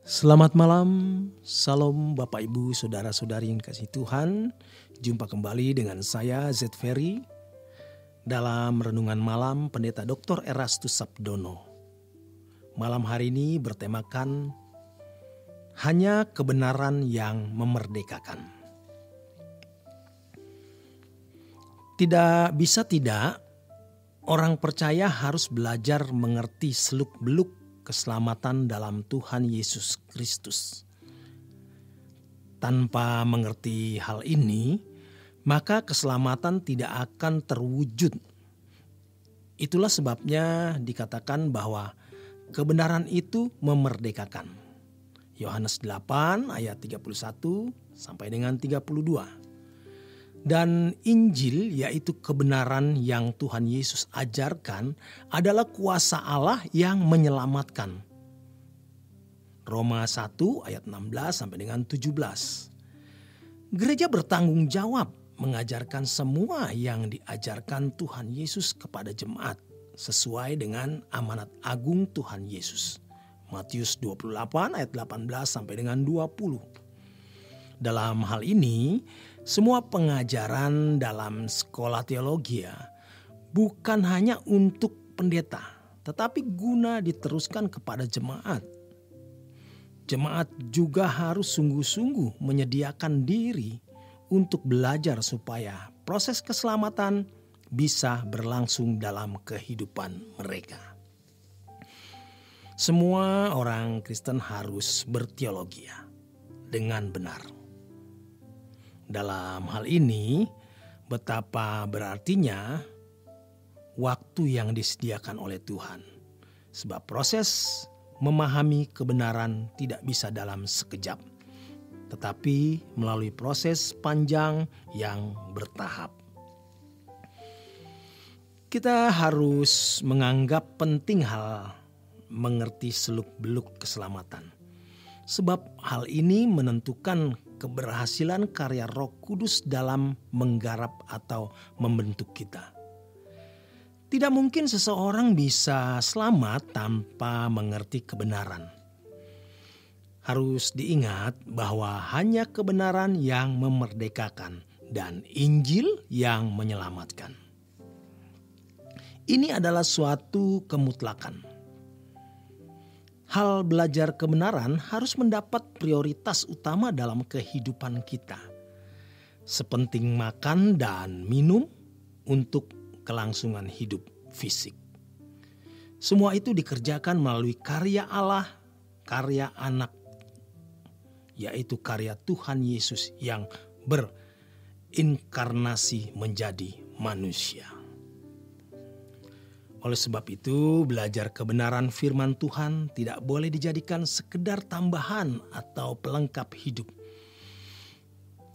Selamat malam, salam Bapak Ibu Saudara-saudari yang kasih Tuhan. Jumpa kembali dengan saya Z Ferry dalam Renungan Malam Pendeta Dr. Erastus Sabdono. Malam hari ini bertemakan hanya kebenaran yang memerdekakan. Tidak bisa tidak, orang percaya harus belajar mengerti seluk-beluk keselamatan dalam Tuhan Yesus Kristus. Tanpa mengerti hal ini, maka keselamatan tidak akan terwujud. Itulah sebabnya dikatakan bahwa kebenaran itu memerdekakan. Yohanes 8 ayat 31 sampai dengan 32. Dan Injil, yaitu kebenaran yang Tuhan Yesus ajarkan, adalah kuasa Allah yang menyelamatkan. Roma 1 ayat 16 sampai dengan 17. Gereja bertanggung jawab mengajarkan semua yang diajarkan Tuhan Yesus kepada jemaat sesuai dengan amanat agung Tuhan Yesus. Matius 28 ayat 18 sampai dengan 20. Dalam hal ini, semua pengajaran dalam sekolah teologi bukan hanya untuk pendeta, tetapi guna diteruskan kepada jemaat. Jemaat juga harus sungguh-sungguh menyediakan diri untuk belajar supaya proses keselamatan bisa berlangsung dalam kehidupan mereka. Semua orang Kristen harus berteologi dengan benar. Dalam hal ini, betapa berartinya waktu yang disediakan oleh Tuhan. Sebab proses memahami kebenaran tidak bisa dalam sekejap, tetapi melalui proses panjang yang bertahap. Kita harus menganggap penting hal mengerti seluk-beluk keselamatan. Sebab hal ini menentukan keberhasilan karya Roh Kudus dalam menggarap atau membentuk kita. Tidak mungkin seseorang bisa selamat tanpa mengerti kebenaran. Harus diingat bahwa hanya kebenaran yang memerdekakan dan Injil yang menyelamatkan. Ini adalah suatu kemutlakan. Hal belajar kebenaran harus mendapat prioritas utama dalam kehidupan kita. Sepenting makan dan minum untuk kelangsungan hidup fisik. Semua itu dikerjakan melalui karya Allah, karya anak, yaitu karya Tuhan Yesus yang berinkarnasi menjadi manusia. Oleh sebab itu, belajar kebenaran firman Tuhan tidak boleh dijadikan sekedar tambahan atau pelengkap hidup.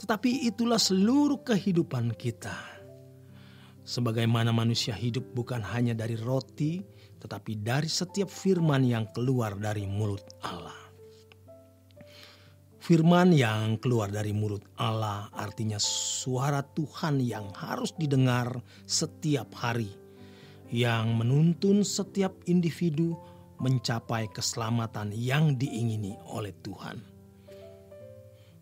Tetapi itulah seluruh kehidupan kita. Sebagaimana manusia hidup bukan hanya dari roti, tetapi dari setiap firman yang keluar dari mulut Allah. Firman yang keluar dari mulut Allah artinya suara Tuhan yang harus didengar setiap hari, yang menuntun setiap individu mencapai keselamatan yang diingini oleh Tuhan.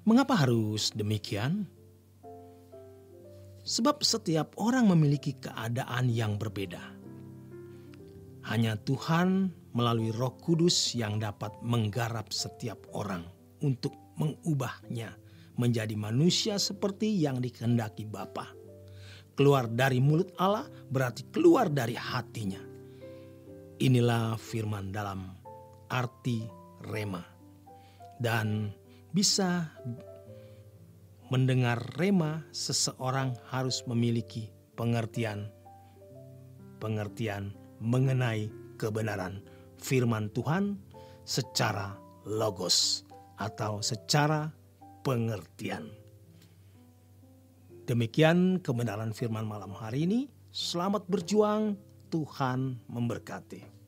Mengapa harus demikian? Sebab setiap orang memiliki keadaan yang berbeda. Hanya Tuhan melalui Roh Kudus yang dapat menggarap setiap orang untuk mengubahnya menjadi manusia seperti yang dikehendaki Bapa. Keluar dari mulut Allah berarti keluar dari hatinya. Inilah firman dalam arti rema. Dan bisa mendengar rema, seseorang harus memiliki pengertian mengenai kebenaran firman Tuhan secara logos atau secara pengertian. Demikian kebenaran firman malam hari ini. Selamat berjuang, Tuhan memberkati.